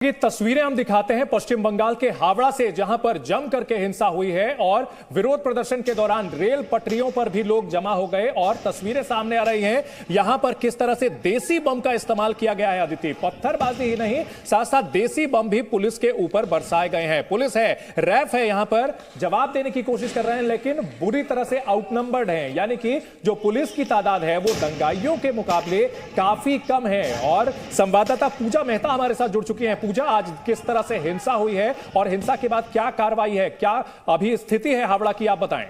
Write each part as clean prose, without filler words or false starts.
ये तस्वीरें हम दिखाते हैं पश्चिम बंगाल के हावड़ा से, जहां पर जम करके हिंसा हुई है और विरोध प्रदर्शन के दौरान रेल पटरियों पर भी लोग जमा हो गए और तस्वीरें सामने आ रही हैं यहां पर किस तरह से देसी बम का इस्तेमाल किया गया है। अदिति, पत्थरबाजी ही नहीं, साथ साथ देसी बम भी पुलिस के ऊपर बरसाए गए हैं। पुलिस है, रैफ है, यहां पर जवाब देने की कोशिश कर रहे हैं, लेकिन बुरी तरह से आउटनंबर्ड हैं। यानी कि जो पुलिस की तादाद है वो दंगाइयों के मुकाबले काफी कम है। और संवाददाता पूजा मेहता हमारे साथ जुड़ चुकी हैं। पूजा, आज किस तरह से हिंसा हुई है और हिंसा के बाद क्या कार्रवाई है, क्या अभी स्थिति है हावड़ा की, आप बताएं।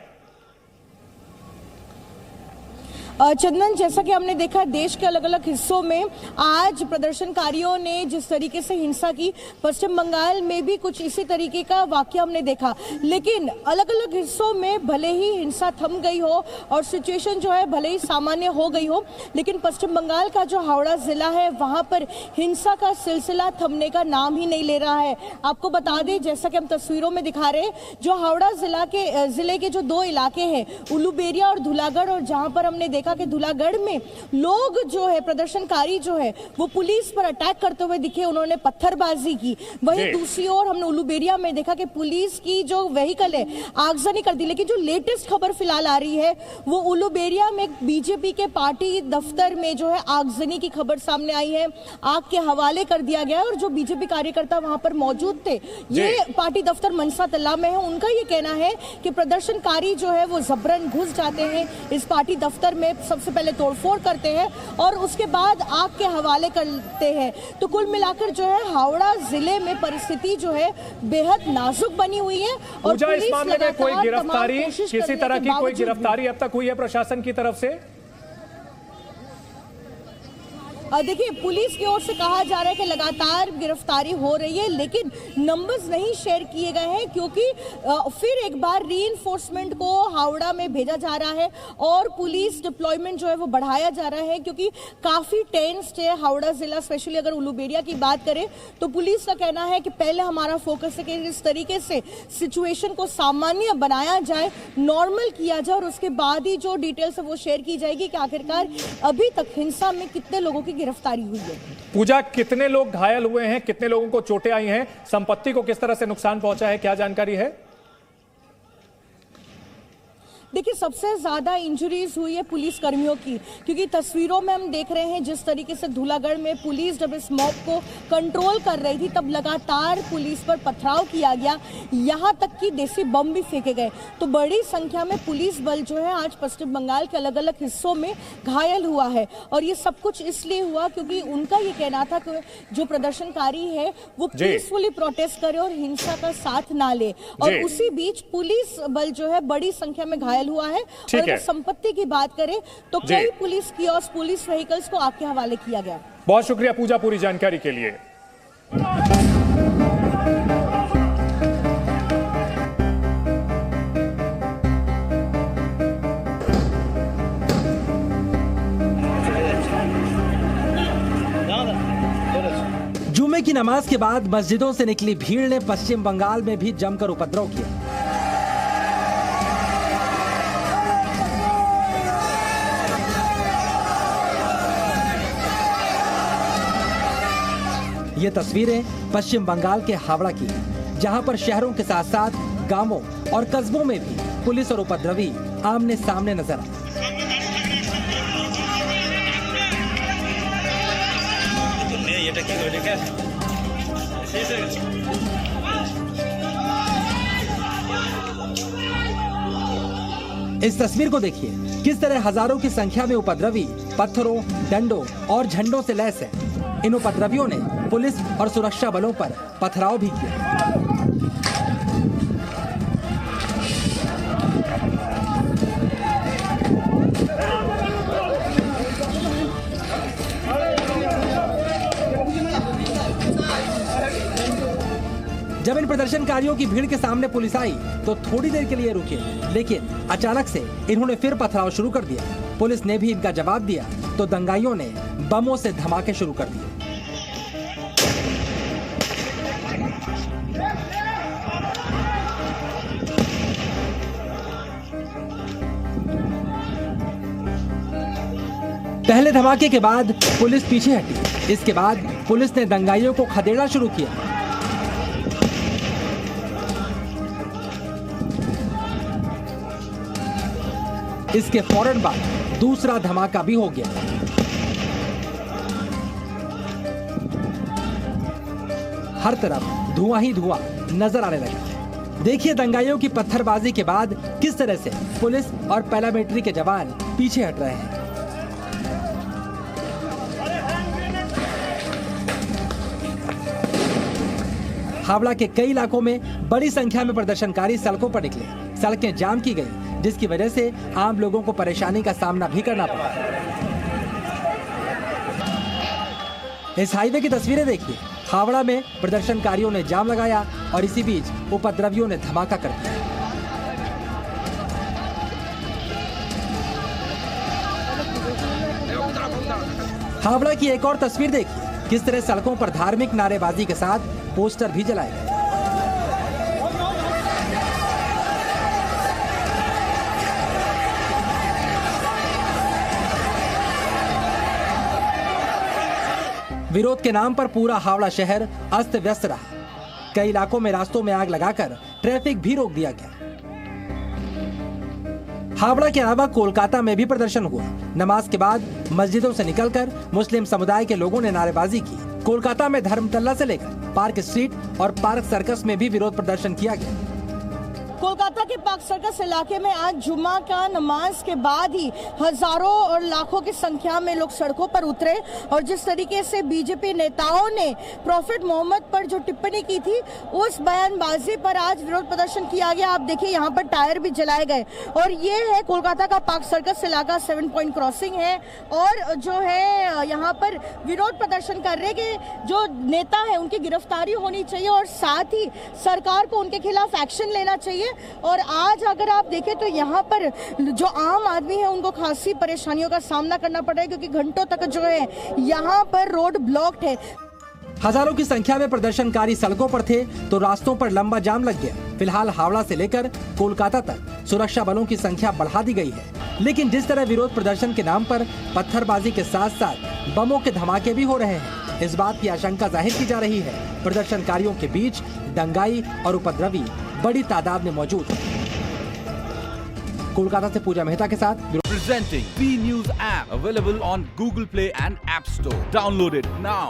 चंदन, जैसा कि हमने देखा देश के अलग अलग हिस्सों में आज प्रदर्शनकारियों ने जिस तरीके से हिंसा की, पश्चिम बंगाल में भी कुछ इसी तरीके का वाकया हमने देखा। लेकिन अलग अलग हिस्सों में भले ही हिंसा थम गई हो और सिचुएशन जो है भले ही सामान्य हो गई हो, लेकिन पश्चिम बंगाल का जो हावड़ा जिला है वहां पर हिंसा का सिलसिला थमने का नाम ही नहीं ले रहा है। आपको बता दें, जैसा कि हम तस्वीरों में दिखा रहे हैं, जो हावड़ा जिले के जो दो इलाके हैं, उलूबेरिया और धुलागढ़, और जहां पर हमने देखा कि धुलागढ़ में लोग जो है, प्रदर्शनकारी जो है वो पुलिस पर अटैक करते हुए दिखे, उन्होंने पत्थरबाजी की। वहीं दूसरी ओर हमने उलूबेरिया में देखा कि पुलिस की जो व्हीकल है आगजनी कर दी। लेकिन जो लेटेस्ट खबर फिलहाल आ रही है वो उलूबेरिया में बीजेपी के पार्टी दफ्तर में जो है आगजनी की खबर सामने आई है, आग के हवाले कर दिया गया है। और जो बीजेपी कार्यकर्ता वहां पर मौजूद थे, ये पार्टी दफ्तर मनसा तल्ला में है, उनका ये कहना है कि प्रदर्शनकारी जो है वो जबरन घुस जाते हैं इस पार्टी दफ्तर में, सबसे पहले तोड़फोड़ करते हैं और उसके बाद आग के हवाले करते हैं। तो कुल मिलाकर जो है हावड़ा जिले में परिस्थिति जो है बेहद नाजुक बनी हुई है। और इस मामले में कोई गिरफ्तारी, किसी तरह की कोई गिरफ्तारी अब तक हुई है प्रशासन की तरफ से? देखिए, पुलिस की ओर से कहा जा रहा है कि लगातार गिरफ्तारी हो रही है, लेकिन नंबर्स नहीं शेयर किए गए हैं क्योंकि फिर एक बार रीइंफोर्समेंट को हावड़ा में भेजा जा रहा है और पुलिस डिप्लॉयमेंट जो है वो बढ़ाया जा रहा है, क्योंकि काफी टेंस्ड है हावड़ा जिला। स्पेशली अगर उलूबेरिया की बात करें तो पुलिस का कहना है कि पहले हमारा फोकस है कि इस तरीके से सिचुएशन को सामान्य बनाया जाए, नॉर्मल किया जाए, और उसके बाद ही जो डिटेल्स है वो शेयर की जाएगी कि आखिरकार अभी तक हिंसा में कितने लोगों की गिरफ्तारी हुई है। पूजा, कितने लोग घायल हुए हैं, कितने लोगों को चोटें आई हैं, संपत्ति को किस तरह से नुकसान पहुंचा है, क्या जानकारी है? देखिए, सबसे ज्यादा इंजरीज हुई है पुलिस कर्मियों की, क्योंकि तस्वीरों में हम देख रहे हैं जिस तरीके से धुलागढ़ में पुलिस जब इस मॉब को कंट्रोल कर रही थी तब लगातार पुलिस पर पथराव किया गया, यहां तक कि देसी बम भी फेंके गए। तो बड़ी संख्या में पुलिस बल जो है आज पश्चिम बंगाल के अलग अलग हिस्सों में घायल हुआ है। और ये सब कुछ इसलिए हुआ क्योंकि उनका ये कहना था कि जो प्रदर्शनकारी है वो पीसफुली प्रोटेस्ट करे और हिंसा का साथ ना ले। और उसी बीच पुलिस बल जो है बड़ी संख्या में घायल हुआ है। और अगर संपत्ति की बात करें तो कई पुलिस कियोस्क, पुलिस व्हीकल्स को आग के हवाले किया गया। बहुत शुक्रिया पूजा पूरी जानकारी के लिए। जुमे की नमाज के बाद मस्जिदों से निकली भीड़ ने पश्चिम बंगाल में भी जमकर उपद्रव किया। ये तस्वीरें पश्चिम बंगाल के हावड़ा की हैं, जहां पर शहरों के साथ साथ गांवों और कस्बों में भी पुलिस और उपद्रवी आमने सामने नजर आए। इस तस्वीर को देखिए, किस तरह हजारों की संख्या में उपद्रवी पत्थरों, डंडों और झंडों से लैस है। इन उपद्रवियों ने पुलिस और सुरक्षा बलों पर पथराव भी किया। जब इन प्रदर्शनकारियों की भीड़ के सामने पुलिस आई तो थोड़ी देर के लिए रुके, लेकिन अचानक से इन्होंने फिर पथराव शुरू कर दिया। पुलिस ने भी इनका जवाब दिया तो दंगाइयों ने बमों से धमाके शुरू कर दिए। पहले धमाके के बाद पुलिस पीछे हटी, इसके बाद पुलिस ने दंगाइयों को खदेड़ना शुरू किया। इसके फौरन बाद दूसरा धमाका भी हो गया। हर तरफ धुआं ही धुआं नजर आने लगा। देखिए दंगाइयों की पत्थरबाजी के बाद किस तरह से पुलिस और पैरामिलिट्री के जवान पीछे हट रहे हैं। हावड़ा के कई इलाकों में बड़ी संख्या में प्रदर्शनकारी सड़कों पर निकले। सड़कें जाम की गई, जिसकी वजह से आम लोगों को परेशानी का सामना भी करना पड़ा। इस हाईवे की तस्वीरें देखिए। हावड़ा में प्रदर्शनकारियों ने जाम लगाया और इसी बीच उपद्रवियों ने धमाका कर दिया। हावड़ा की एक और तस्वीर देखिए, किस तरह सड़कों पर धार्मिक नारेबाजी के साथ पोस्टर भी जलाए गए। विरोध के नाम पर पूरा हावड़ा शहर अस्त व्यस्त रहा। कई इलाकों में रास्तों में आग लगाकर ट्रैफिक भी रोक दिया गया। हावड़ा के अलावा कोलकाता में भी प्रदर्शन हुआ। नमाज के बाद मस्जिदों से निकलकर मुस्लिम समुदाय के लोगों ने नारेबाजी की। कोलकाता में धर्मतल्ला से लेकर पार्क स्ट्रीट और पार्क सर्कस में भी विरोध प्रदर्शन किया गया। कोलकाता के पार्क सर्कस इलाके में आज जुम्मा का नमाज के बाद ही हजारों और लाखों की संख्या में लोग सड़कों पर उतरे और जिस तरीके से बीजेपी नेताओं ने प्रॉफिट मोहम्मद पर जो टिप्पणी की थी उस बयानबाजी पर आज विरोध प्रदर्शन किया गया। आप देखिए यहाँ पर टायर भी जलाए गए और ये है कोलकाता का पार्क सर्कस इलाका। 7 पॉइंट क्रॉसिंग है और जो है यहाँ पर विरोध प्रदर्शन कर रहे कि जो नेता है उनकी गिरफ्तारी होनी चाहिए और साथ ही सरकार को उनके खिलाफ एक्शन लेना चाहिए। और आज अगर आप देखें तो यहाँ पर जो आम आदमी है उनको खासी परेशानियों का सामना करना पड़ रहा है क्योंकि घंटों तक जो है यहाँ पर रोड ब्लॉक्ड है। हजारों की संख्या में प्रदर्शनकारी सड़कों पर थे तो रास्तों पर लंबा जाम लग गया। फिलहाल हावड़ा से लेकर कोलकाता तक सुरक्षा बलों की संख्या बढ़ा दी गई है, लेकिन जिस तरह विरोध प्रदर्शन के नाम पर पत्थरबाजी के साथ साथ बमों के धमाके भी हो रहे हैं, इस बात की आशंका जाहिर की जा रही है प्रदर्शनकारियों के बीच दंगाई और उपद्रवी बड़ी तादाद में मौजूद है। कोलकाता से पूजा मेहता के साथ। Presenting B News app available on Google Play and App Store. Download it now.